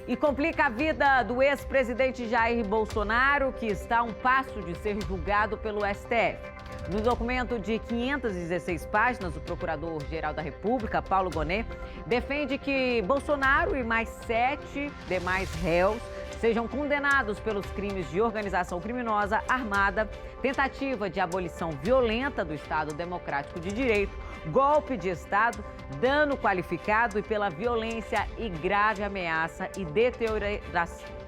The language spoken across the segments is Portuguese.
E complica a vida do ex-presidente Jair Bolsonaro, que está a um passo de ser julgado pelo STF. No documento de 516 páginas, o Procurador-Geral da República, Paulo Gonet, defende que Bolsonaro e mais 7 demais réus sejam condenados pelos crimes de organização criminosa armada, tentativa de abolição violenta do Estado Democrático de Direito, golpe de Estado, dano qualificado e pela violência e grave ameaça e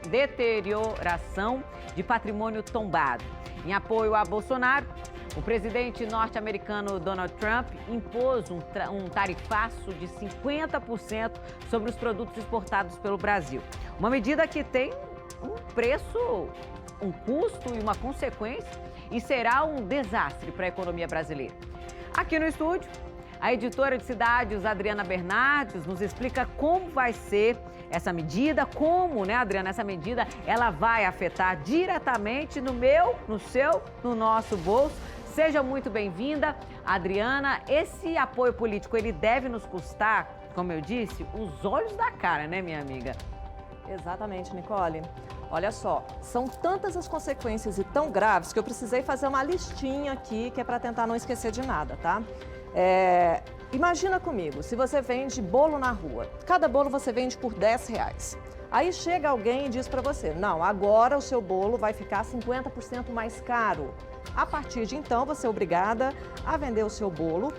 deterioração de patrimônio tombado. Em apoio a Bolsonaro, o presidente norte-americano Donald Trump impôs um tarifaço de 50% sobre os produtos exportados pelo Brasil. Uma medida que tem um preço, um custo e uma consequência e será um desastre para a economia brasileira. Aqui no estúdio, a editora de Cidades, Adriana Bernardes, nos explica como vai ser essa medida, Adriana, essa medida ela vai afetar diretamente no meu, no seu, no nosso bolso. Seja muito bem-vinda, Adriana. Esse apoio político, ele deve nos custar, como eu disse, os olhos da cara, né, minha amiga? Exatamente, Nicole. Olha só, são tantas as consequências e tão graves que eu precisei fazer uma listinha aqui, que é para tentar não esquecer de nada, tá? Imagina comigo, se você vende bolo na rua, cada bolo você vende por R$10. Aí chega alguém e diz para você, não, agora o seu bolo vai ficar 50% mais caro. A partir de então, você é obrigada a vender o seu bolo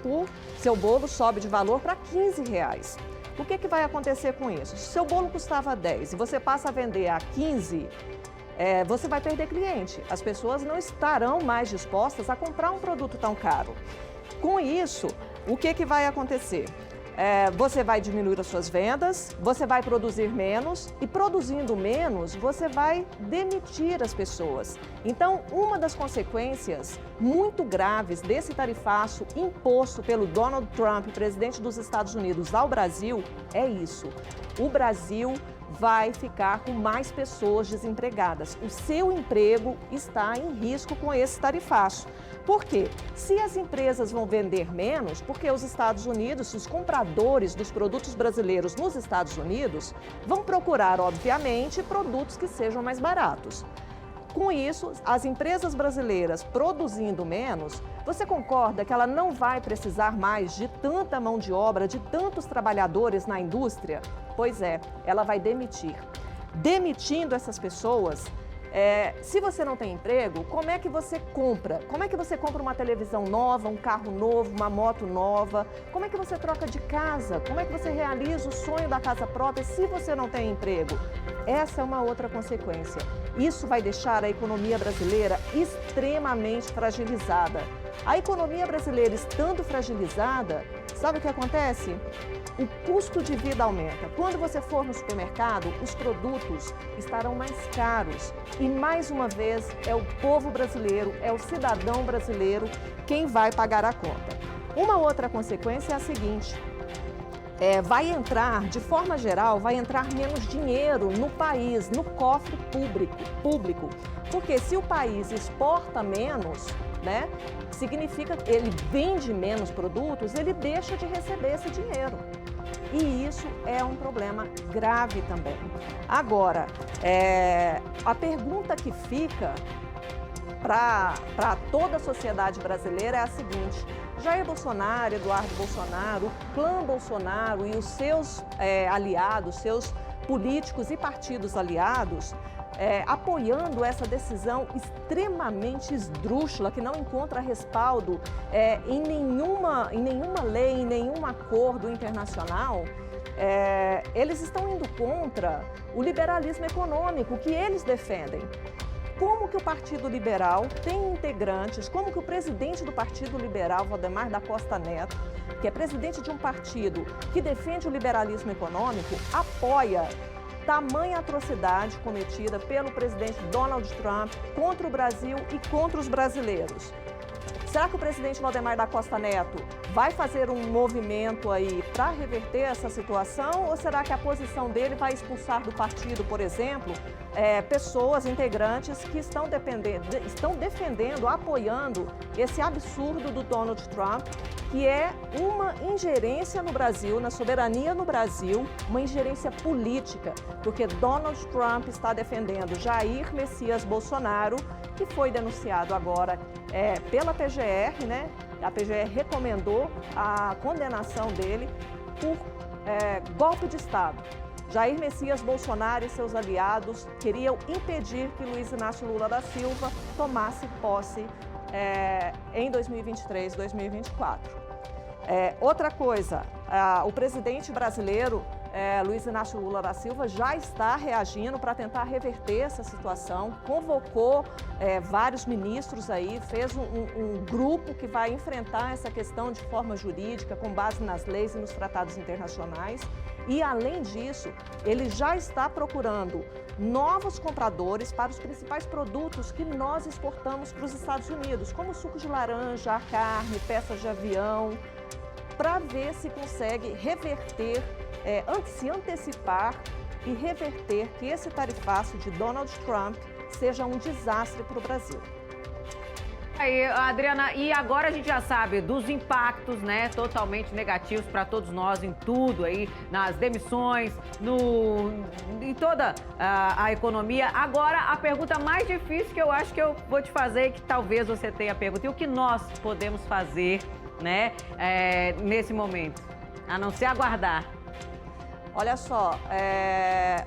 seu bolo sobe de valor para R$15. O que vai acontecer com isso? Se seu bolo custava 10 e você passa a vender a 15, você vai perder cliente. As pessoas não estarão mais dispostas a comprar um produto tão caro. Com isso, o que vai acontecer? Você vai diminuir as suas vendas, você vai produzir menos e produzindo menos, você vai demitir as pessoas. Então, uma das consequências muito graves desse tarifaço imposto pelo Donald Trump, presidente dos Estados Unidos, ao Brasil, é isso. O Brasil vai ficar com mais pessoas desempregadas. O seu emprego está em risco com esse tarifaço. Por quê? Se as empresas vão vender menos, porque os Estados Unidos, os compradores dos produtos brasileiros nos Estados Unidos, vão procurar, obviamente, produtos que sejam mais baratos. Com isso, as empresas brasileiras produzindo menos, você concorda que ela não vai precisar mais de tanta mão de obra, de tantos trabalhadores na indústria? Pois é, ela vai demitir. Demitindo essas pessoas, se você não tem emprego, como é que você compra? Como é que você compra uma televisão nova, um carro novo, uma moto nova? Como é que você troca de casa? Como é que você realiza o sonho da casa própria se você não tem emprego? Essa é uma outra consequência. Isso vai deixar a economia brasileira extremamente fragilizada. A economia brasileira estando fragilizada, sabe o que acontece? O custo de vida aumenta. Quando você for no supermercado, os produtos estarão mais caros. E, mais uma vez, é o povo brasileiro, é o cidadão brasileiro quem vai pagar a conta. Uma outra consequência é a seguinte: vai entrar, de forma geral, vai entrar menos dinheiro no país, no cofre público. Porque se o país exporta menos, né, significa que ele vende menos produtos, ele deixa de receber esse dinheiro. E isso é um problema grave também. Agora, a pergunta que fica para toda a sociedade brasileira é a seguinte: Jair Bolsonaro, Eduardo Bolsonaro, o clã Bolsonaro e os seus aliados, seus políticos e partidos aliados, apoiando essa decisão extremamente esdrúxula, que não encontra respaldo em nenhuma lei, em nenhum acordo internacional, eles estão indo contra o liberalismo econômico que eles defendem. Como que o Partido Liberal tem integrantes, como que o presidente do Partido Liberal, Valdemar da Costa Neto, que é presidente de um partido que defende o liberalismo econômico, apoia tamanha atrocidade cometida pelo presidente Donald Trump contra o Brasil e contra os brasileiros? Será que o presidente Valdemar da Costa Neto vai fazer um movimento aí para reverter essa situação? Ou será que a posição dele vai expulsar do partido, por exemplo, pessoas, integrantes que estão defendendo, apoiando esse absurdo do Donald Trump, que é uma ingerência no Brasil, na soberania no Brasil, uma ingerência política, porque Donald Trump está defendendo Jair Messias Bolsonaro, que foi denunciado agora pela PGR, né? A PGR recomendou a condenação dele por golpe de Estado. Jair Messias Bolsonaro e seus aliados queriam impedir que Luiz Inácio Lula da Silva tomasse posse em 2023, 2024. Outra coisa, o presidente brasileiro, Luiz Inácio Lula da Silva, já está reagindo para tentar reverter essa situação, convocou vários ministros aí, fez um grupo que vai enfrentar essa questão de forma jurídica, com base nas leis e nos tratados internacionais. E, além disso, ele já está procurando novos compradores para os principais produtos que nós exportamos para os Estados Unidos, como suco de laranja, carne, peças de avião, para ver se consegue reverter, se antecipar e reverter que esse tarifaço de Donald Trump seja um desastre para o Brasil. Aí, Adriana, e agora a gente já sabe dos impactos, né, totalmente negativos para todos nós em tudo aí, nas demissões, em toda a economia. Agora, a pergunta mais difícil que eu acho que eu vou te fazer, que talvez você tenha a pergunta, e o que nós podemos fazer, né, nesse momento, a não ser aguardar? Olha só,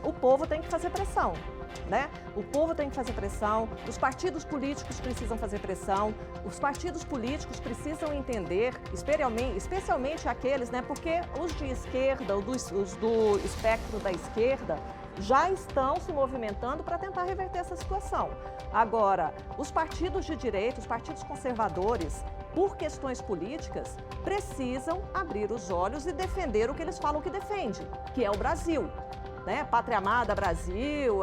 o povo tem que fazer pressão. Né? O povo tem que fazer pressão, os partidos políticos precisam fazer pressão, os partidos políticos precisam entender, especialmente aqueles, né? Porque os de esquerda, os do espectro da esquerda, já estão se movimentando para tentar reverter essa situação. Agora, os partidos de direita, os partidos conservadores, por questões políticas, precisam abrir os olhos e defender o que eles falam que defende, que é o Brasil. Né? Pátria amada, Brasil,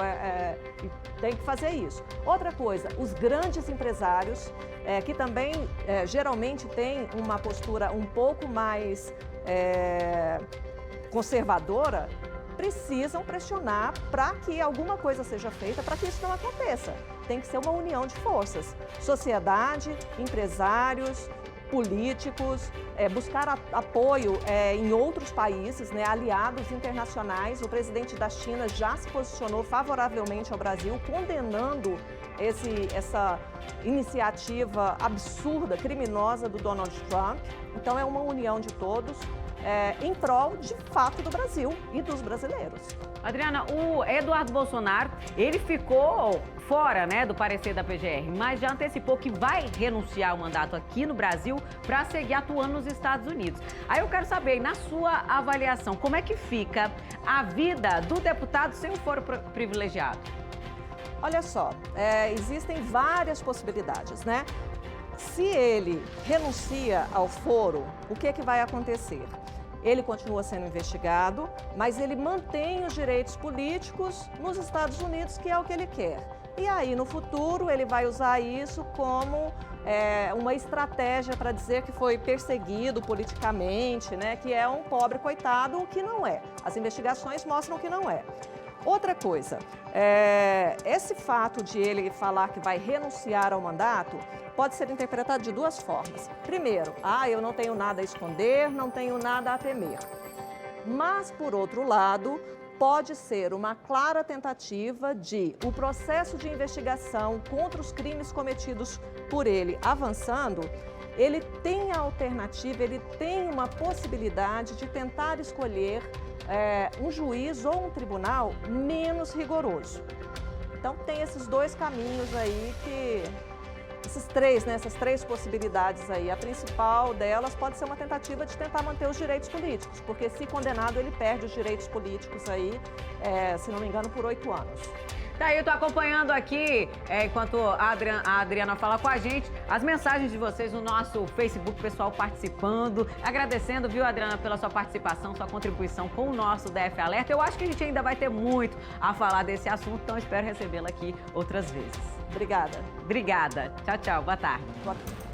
tem que fazer isso. Outra coisa, os grandes empresários, que também geralmente têm uma postura um pouco mais conservadora, precisam pressionar para que alguma coisa seja feita para que isso não aconteça. Tem que ser uma união de forças. Sociedade, empresários, políticos, buscar apoio em outros países, né, aliados internacionais. O presidente da China já se posicionou favoravelmente ao Brasil, condenando essa iniciativa absurda, criminosa do Donald Trump. Então, é uma união de todos em prol, de fato, do Brasil e dos brasileiros. Adriana, o Eduardo Bolsonaro, ele ficou fora, né, do parecer da PGR, mas já antecipou que vai renunciar ao mandato aqui no Brasil para seguir atuando nos Estados Unidos. Aí eu quero saber, na sua avaliação, como é que fica a vida do deputado sem o foro privilegiado? Olha só, existem várias possibilidades, né? Se ele renuncia ao foro, o que vai acontecer? Ele continua sendo investigado, mas ele mantém os direitos políticos nos Estados Unidos, que é o que ele quer. E aí, no futuro, ele vai usar isso como uma estratégia para dizer que foi perseguido politicamente, né? Que é um pobre coitado, o que não é. As investigações mostram que não é. Outra coisa, esse fato de ele falar que vai renunciar ao mandato pode ser interpretado de duas formas. Primeiro, eu não tenho nada a esconder, não tenho nada a temer. Mas, por outro lado, pode ser uma clara tentativa de o processo de investigação contra os crimes cometidos por ele avançando, ele tem a alternativa, ele tem uma possibilidade de tentar escolher um juiz ou um tribunal menos rigoroso. Então, tem esses dois caminhos aí essas três possibilidades aí. A principal delas pode ser uma tentativa de tentar manter os direitos políticos, porque se condenado ele perde os direitos políticos aí, se não me engano, por 8 anos. Daí eu tô acompanhando aqui, enquanto a Adriana fala com a gente, as mensagens de vocês no nosso Facebook, pessoal participando. Agradecendo, viu, Adriana, pela sua participação, sua contribuição com o nosso DF Alerta. Eu acho que a gente ainda vai ter muito a falar desse assunto, então espero recebê-la aqui outras vezes. Obrigada. Obrigada. Tchau, tchau. Boa tarde. Boa tarde.